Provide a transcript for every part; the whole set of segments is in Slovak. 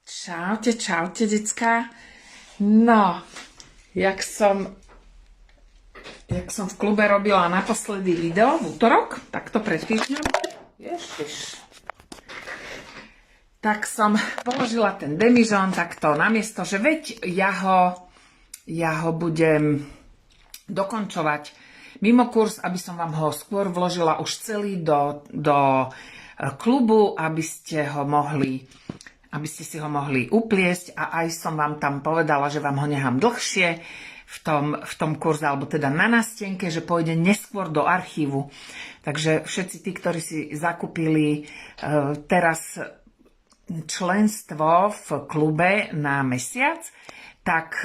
Čaute, decka. No, jak som v klube robila naposledy video v útorok, takto pred týždňom, ježiš, tak som položila ten demižón takto namiesto, že veď ja ho budem dokončovať mimo kurz, aby som vám ho skôr vložila už celý do klubu, aby ste si ho mohli upliesť, a aj som vám tam povedala, že vám ho nechám dlhšie v tom kurze, alebo teda na nástenke, že pôjde neskôr do archívu. Takže všetci tí, ktorí si zakúpili teraz členstvo v klube na mesiac, tak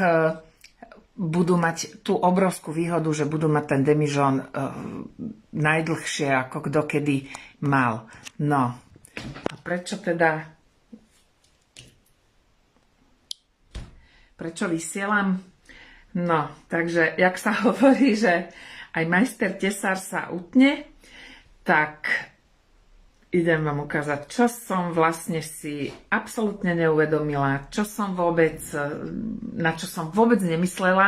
budú mať tú obrovskú výhodu, že budú mať ten demižón najdlhšie, ako kdokedy mal. No, a prečo vysielam? No, takže, jak sa hovorí, že aj majster tesár sa utne, tak idem vám ukázať, čo som vlastne si absolútne neuvedomila, na čo som vôbec nemyslela,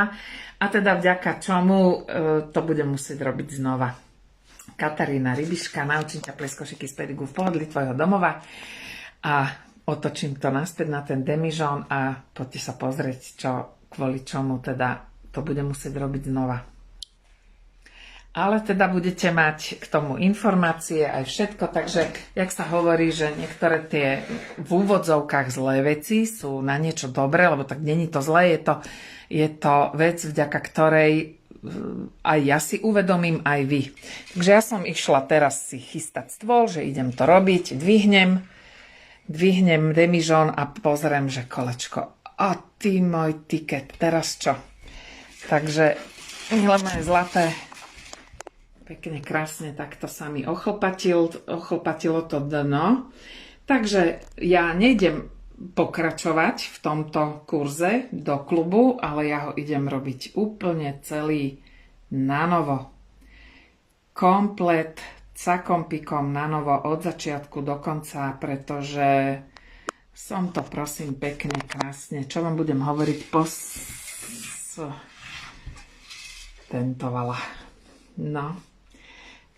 a teda vďaka čomu to budem musieť robiť znova. Katarína Rybiška, naučím ťa pliesť košíky z pedigu v pohodlí tvojho domova, a otočím to naspäť na ten demižón a poďte sa pozrieť, kvôli čomu teda to budem musieť robiť znova. Ale teda budete mať k tomu informácie aj všetko, takže jak sa hovorí, že niektoré tie v úvodzovkách zlé veci sú na niečo dobré, lebo tak není to zlé, je to vec, vďaka ktorej aj ja si uvedomím, aj vy. Takže ja som išla teraz si chystať stôl, že idem to robiť, dvihnem demižón a pozriem, že kolečko. A ty môj tiket, teraz čo? Takže milé moje zlaté, pekne, krásne, takto sa mi ochlpatilo to dno. Takže ja nejdem pokračovať v tomto kurze do klubu, ale ja ho idem robiť úplne celý nanovo. Komplet, cakom pikom nanovo od začiatku do konca, pretože som to, prosím, pekne, krásne, čo vám budem hovoriť, tentovala. No,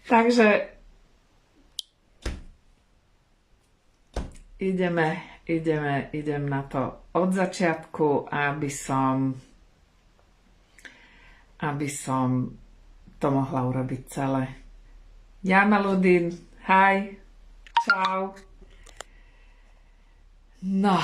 takže idem na to od začiatku, aby som to mohla urobiť celé. Jana Ludin, hi, čau. No,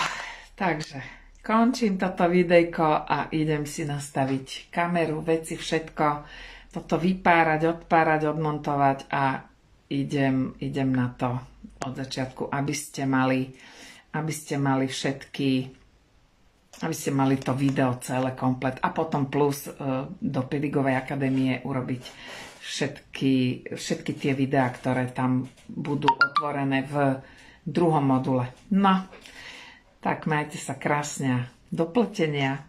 takže končím toto videjko a idem si nastaviť kameru, veci, všetko, toto vypárať, odpárať, odmontovať, a idem na to od začiatku, aby ste mali to video celé komplet, a potom plus do Pedigovej akadémie urobiť všetky tie videá, ktoré tam budú otvorené v druhom module. No, tak majte sa krásne, do pletenia.